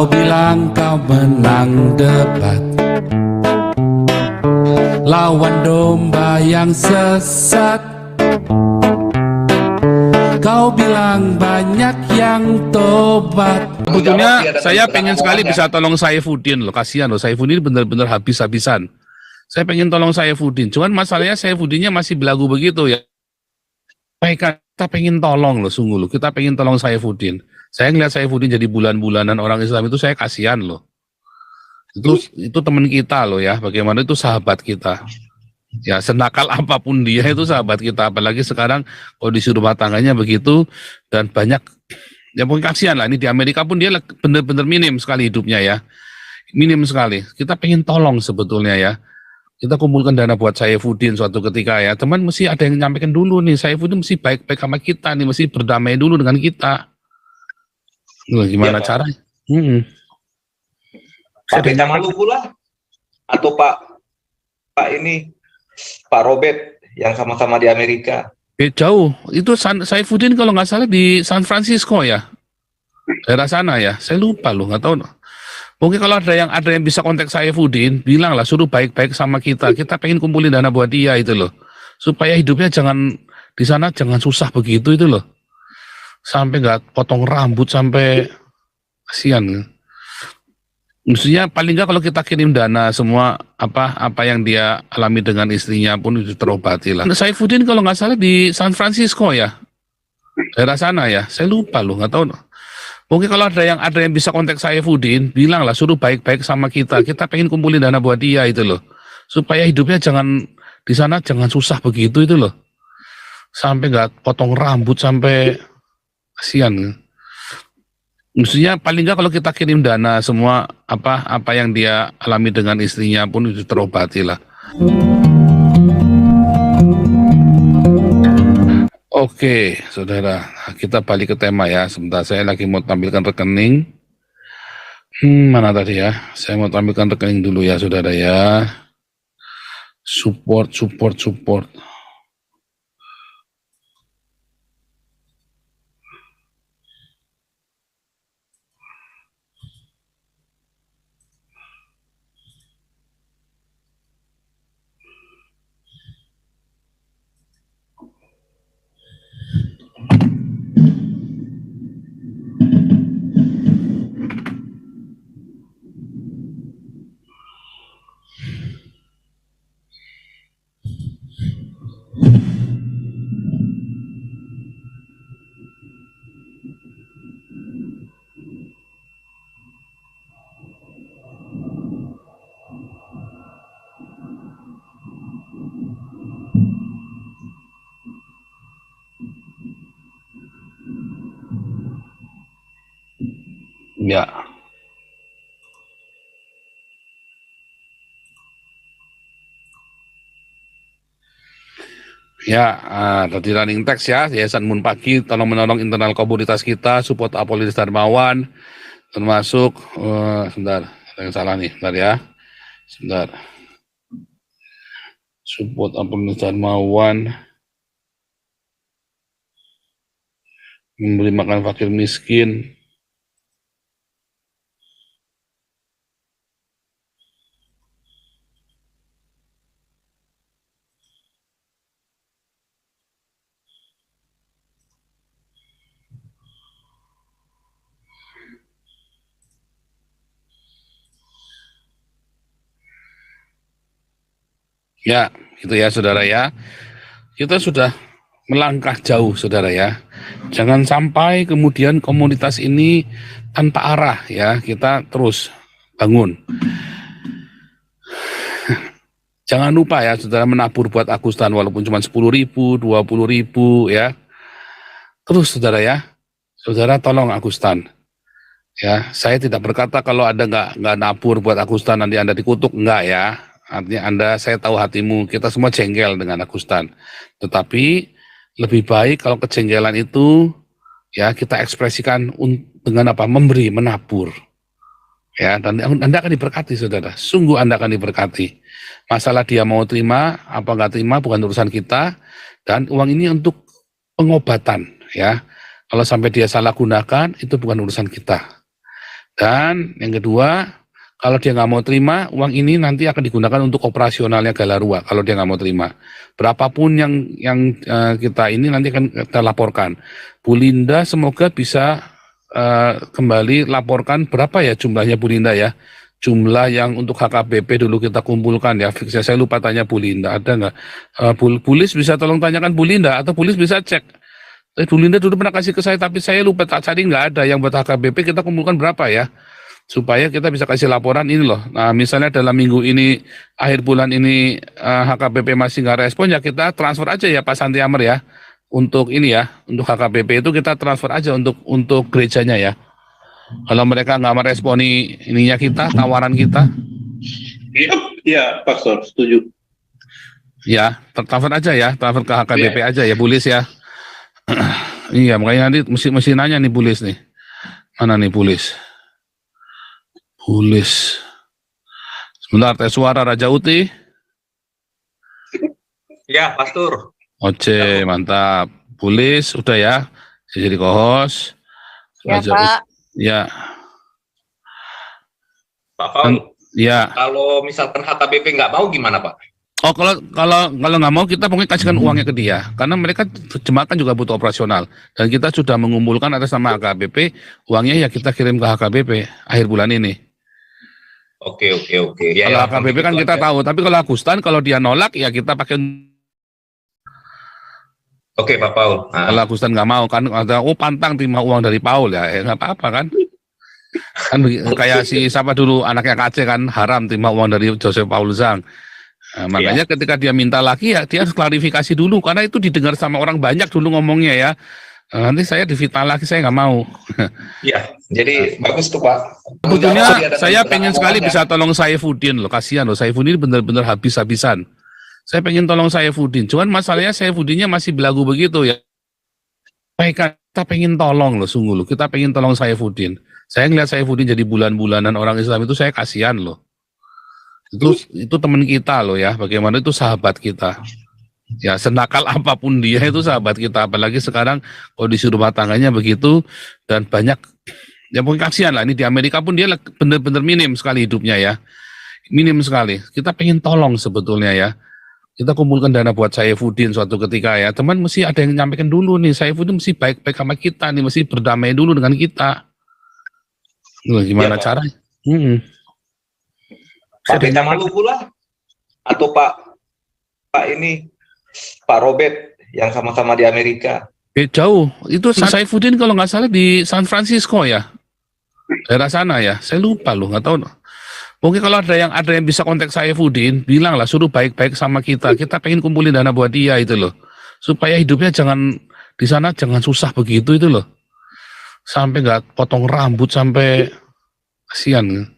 Kau bilang kau menang debat, lawan domba yang sesat. Kau bilang banyak yang tobat. Sebetulnya saya pengen sekali bisa tolong Saifuddin loh, kasihan loh, Saifuddin bener-bener habis-habisan. Saya pengen tolong Saifuddin, cuman masalahnya Saifuddinnya masih belagu begitu ya. Kita pengen tolong loh, sungguh loh, kita pengen tolong Saifuddin. Saya ngeliat Saifuddin jadi bulan-bulanan orang Islam itu saya kasihan loh. Itu teman kita loh ya, bagaimana itu sahabat kita. Ya senakal apapun dia itu sahabat kita, apalagi sekarang kondisi rumah tangganya begitu dan banyak, ya mungkin kasihan lah, ini di Amerika pun dia benar-benar minim sekali hidupnya ya, minim sekali. Kita pengen tolong sebetulnya ya, kita kumpulkan dana buat Saifuddin suatu ketika ya, teman mesti ada yang nyampaikan dulu nih, Saifuddin mesti baik-baik sama kita nih, mesti berdamai dulu dengan kita. Loh, gimana ya, caranya? Pak Becak Maluku lah, atau Pak ini Pak Robert yang sama-sama di Amerika. Jauh, itu Saifuddin kalau nggak salah di San Francisco ya, daerah sana ya, saya lupa loh, nggak tahu. Mungkin kalau ada yang bisa kontak Saifuddin, bilang lah suruh baik-baik sama kita. Kita pengen kumpulin dana buat dia itu loh, supaya hidupnya jangan di sana jangan susah begitu itu loh, sampai nggak potong rambut sampai kasihan. Maksudnya paling nggak kalau kita kirim dana semua apa yang dia alami dengan istrinya pun itu terobati lah. Saifuddin kalau nggak salah di San Francisco ya, daerah sana ya, saya lupa loh, nggak tahu. Mungkin kalau ada yang bisa kontak Saifuddin, bilang lah suruh baik-baik sama kita. Kita pengen kumpulin dana buat dia itu loh, supaya hidupnya jangan di sana jangan susah begitu itu loh, sampai nggak potong rambut sampai kasihan. Maksudnya paling nggak kalau kita kirim dana semua apa yang dia alami dengan istrinya pun itu terobati lah. Oke, saudara, kita balik ke tema ya. Sebentar, saya lagi mau tampilkan rekening. Mana tadi ya? Saya mau tampilkan rekening dulu ya, saudara ya. Support. Ya. Ya, tadi running text ya, Yayasan Mun Pagi tolong menolong internal komunitas kita, support Apolinus Darmawan, termasuk, sebentar, ada yang salah nih, sebentar ya, sebentar. Support Apolinus Darmawan, memberi makan fakir miskin. Ya, itu ya saudara ya. Kita sudah melangkah jauh saudara ya. Jangan sampai kemudian komunitas ini tanpa arah ya. Kita terus bangun. Jangan lupa ya saudara menabur buat Agustan walaupun cuma 10.000, 20.000 ya. Terus saudara ya. Saudara tolong Agustan. Ya, saya tidak berkata kalau Anda nggak nabur buat Agustan nanti Anda dikutuk, enggak ya. Artinya saya tahu hatimu, kita semua jengkel dengan Agustan. Tetapi lebih baik kalau kejengkelan itu ya kita ekspresikan dengan memberi, menabur. Ya, dan Anda akan diberkati saudara, sungguh Anda akan diberkati. Masalah dia mau terima, apa nggak terima bukan urusan kita, dan uang ini untuk pengobatan ya. Kalau sampai dia salah gunakan, itu bukan urusan kita. Dan yang kedua, kalau dia nggak mau terima, uang ini nanti akan digunakan untuk operasionalnya Galarua. Kalau dia nggak mau terima, berapapun yang kita ini nanti akan kita laporkan. Bu Linda semoga bisa kembali laporkan berapa ya jumlahnya Bu Linda ya. Jumlah yang untuk HKBP dulu kita kumpulkan ya. Saya lupa tanya Bu Linda, ada nggak? Bulis bisa tolong tanyakan Bu Linda, atau Bulis bisa cek. Bu Linda dulu pernah kasih ke saya, tapi saya lupa tak cari, nggak ada yang buat HKBP kita kumpulkan berapa ya, supaya kita bisa kasih laporan ini loh. Nah misalnya dalam minggu ini, akhir bulan ini HKBP masih nggak respon, ya kita transfer aja ya Pak Santi Amer ya, untuk ini ya, untuk HKBP itu kita transfer aja untuk gerejanya ya. Kalau mereka nggak meresponi ininya kita, tawaran kita, Iya, Pastor, setuju. ya transfer aja ya, transfer ke HKBP aja ya, Bulis ya. Iya, makanya nanti mesti nanya nih Bulis nih. Mana nih Bulis? Bulis. Sebentar, tes suara Raja Uti. Ya, Pastor. Oce, mantap. Bulis, udah ya. Saya jadi co-host. Ya, Pak. Ya. Pak Paul, Ya. kalau misalkan HKBP nggak mau gimana Pak? Oh, kalau nggak mau, kita pokoknya kasihkan uangnya ke dia, karena mereka jemaat kan juga butuh operasional, dan kita sudah mengumpulkan atas nama HKBP, uangnya ya kita kirim ke HKBP akhir bulan ini. Oke. Ya, Kalau ya, HKBP kan kita tahu, tapi kalau Agustan kalau dia nolak ya kita pakai. Oke, Pak Paul. Kalau Agustan nggak mau kan, ada pantang terima uang dari Paul ya, nggak apa-apa kan. Kan kayak si siapa dulu anaknya KC kan, haram terima uang dari Joseph Paul Zhang. Nah, makanya ketika dia minta lagi ya dia harus klarifikasi dulu, karena itu didengar sama orang banyak dulu ngomongnya ya. Nanti saya difitnah lagi, saya nggak mau. Iya, jadi bagus tuh Pak. Sebetulnya saya pengen sekali bisa tolong Saifuddin loh, kasihan loh, Saifuddin benar-benar habis-habisan. Saya pengen tolong Saifuddin, cuman masalahnya Saifuddinnya masih belagu begitu ya. Kita pengen tolong loh, sungguh loh, kita pengen tolong Saifuddin. Saya ngeliat Saifuddin jadi bulan-bulanan orang Islam itu saya kasihan loh. Itu teman kita loh ya, bagaimana itu sahabat kita. Ya senakal apapun dia itu sahabat kita, apalagi sekarang kondisi rumah tangganya begitu dan banyak, ya mungkin kasihan lah, ini di Amerika pun dia benar-benar minim sekali hidupnya ya, minim sekali. Kita pengen tolong sebetulnya ya, kita kumpulkan dana buat Saifuddin suatu ketika ya, teman mesti ada yang nyampaikan dulu nih, Saifuddin mesti baik-baik sama kita nih, mesti berdamai dulu dengan kita. Loh, gimana caranya? Pak Beta Maluku lah, atau Pak ini Pak Robert yang sama-sama di Amerika. Jauh, itu Saifuddin kalau nggak salah di San Francisco ya, daerah sana ya, saya lupa loh, nggak tahu. Mungkin kalau ada yang bisa kontak Saifuddin, bilang lah, suruh baik-baik sama kita pengen kumpulin dana buat dia itu loh, supaya hidupnya jangan di sana jangan susah begitu itu loh, sampai nggak potong rambut sampai kasihan.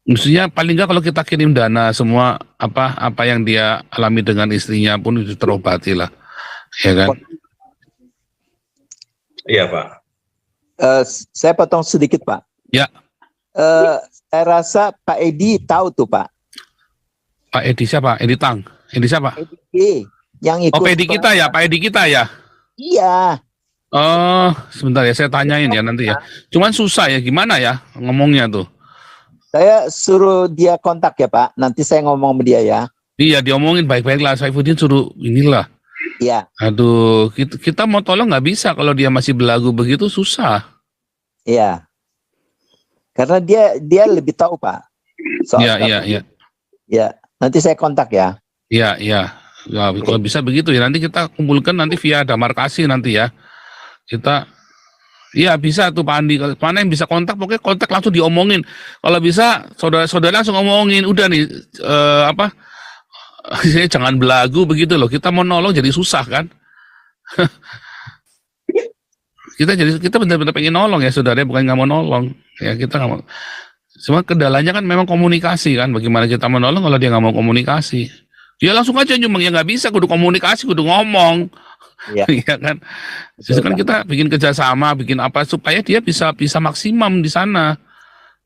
Mestinya paling nggak kalau kita kirim dana semua apa yang dia alami dengan istrinya pun itu terobati lah, ya kan? Iya Pak. Saya potong sedikit Pak. Ya. Saya rasa Pak Edi tahu tuh Pak. Pak Edi siapa? Edi Tang. Edi siapa? Edi yang ikut. Oh, Pak Edi kita ya, Pak Edi kita ya. Iya. Oh, sebentar ya, saya tanyain ya nanti ya. Cuman susah ya, gimana ya ngomongnya tuh? Saya suruh dia kontak ya Pak. Nanti saya ngomong sama dia ya. Iya, diomongin baik-baik lah. Saifuddin suruh inilah. Iya. Aduh, kita mau tolong nggak bisa kalau dia masih belagu begitu, susah. Iya. Karena dia lebih tahu Pak. Iya. Ya, nanti saya kontak ya. Iya. Ya, kalau bisa begitu ya, nanti kita kumpulkan nanti via Damarkasi nanti ya. Kita, iya bisa tuh Pak Andi, mana yang bisa kontak, pokoknya kontak langsung diomongin. Kalau bisa, saudara-saudara langsung ngomongin, udah nih, jangan belagu begitu loh, kita mau nolong jadi susah kan. kita benar-benar pengen nolong ya saudara, bukan nggak mau nolong. Ya kita nggak mau. Cuma kendalanya kan memang komunikasi kan, bagaimana kita menolong kalau dia nggak mau komunikasi. Dia langsung aja nyumbang, ya nggak bisa, kudu komunikasi, kudu ngomong. Iya. Ya kan. Justru kan kita bikin kerjasama, bikin apa supaya dia bisa maksimum di sana,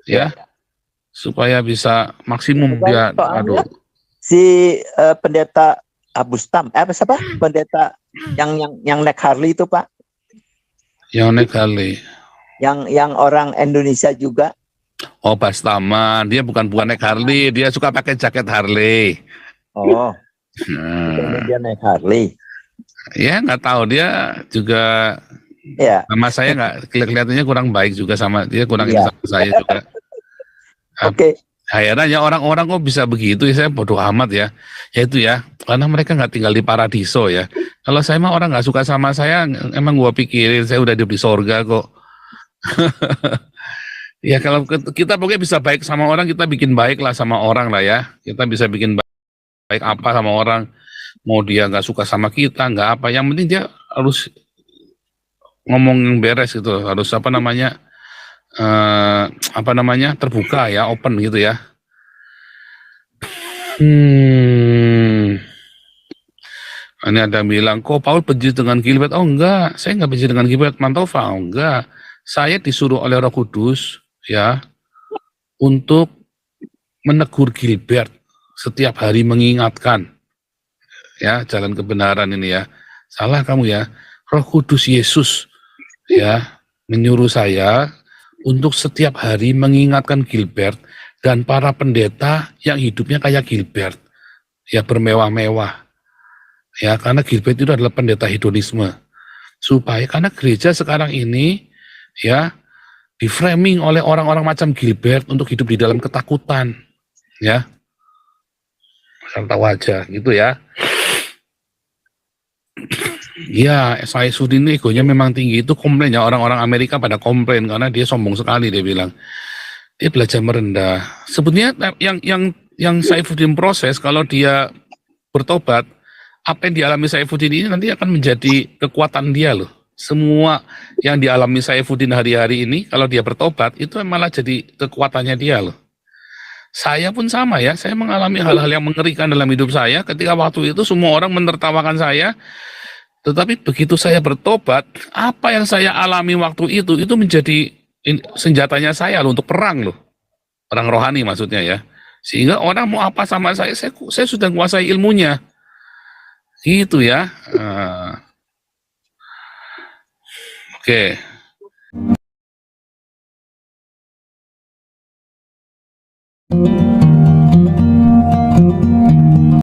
ya. Supaya bisa maksimum dia. Aduh. Si pendeta Abustam, siapa? Pendeta yang naik Harley itu Pak? Yang naik kali. Yang orang Indonesia juga. Oh, Bastaman, dia bukan naik Harley, dia suka pakai jaket Harley. Oh, Nah, dia naik Harley. ya nggak tahu, dia juga Ya, sama saya nggak kelihatannya kurang baik juga sama dia, kurang itu Iya. sama saya juga. oke. Heran ya orang-orang kok bisa begitu ya, saya bodoh amat ya. Ya itu ya, karena mereka nggak tinggal di paradiso ya. Kalau saya mah orang nggak suka sama saya, emang gua pikirin saya udah hidup di sorga kok. Ya kalau kita pokoknya bisa baik sama orang, kita bikin baik lah sama orang lah ya. Kita bisa bikin baik apa sama orang. Mau dia nggak suka sama kita, nggak apa. Yang penting dia harus ngomong yang beres gitu. Harus apa namanya terbuka ya, open gitu ya. Ini ada yang bilang, kok Paul benci dengan Gilbert? Oh enggak, saya enggak benci dengan Gilbert Mantova. Oh enggak, saya disuruh oleh Roh Kudus ya untuk menegur Gilbert setiap hari, mengingatkan ya jalan kebenaran ini ya. Salah kamu ya, Roh Kudus Yesus ya menyuruh saya untuk setiap hari mengingatkan Gilbert dan para pendeta yang hidupnya kayak Gilbert ya, bermewah-mewah. Ya, karena Gilbert itu adalah pendeta hedonisme. Supaya karena gereja sekarang ini ya di framing oleh orang-orang macam Gilbert untuk hidup di dalam ketakutan. Ya. Serta wajah gitu ya. Ya, Saifuddin ini egonya memang tinggi, itu komplain ya, orang-orang Amerika pada komplain karena dia sombong sekali, dia bilang. Dia belajar merendah. Sebetulnya yang Saifuddin proses, kalau dia bertobat, apa yang dialami Saifuddin ini nanti akan menjadi kekuatan dia loh. Semua yang dialami Saifuddin hari-hari ini, kalau dia bertobat, itu malah jadi kekuatannya dia loh. Saya pun sama ya, saya mengalami hal-hal yang mengerikan dalam hidup saya, ketika waktu itu semua orang menertawakan saya, tetapi begitu saya bertobat, apa yang saya alami waktu itu menjadi senjatanya saya loh, untuk perang loh. Perang rohani maksudnya ya. Sehingga orang mau apa sama saya sudah menguasai ilmunya. Gitu ya. Oke.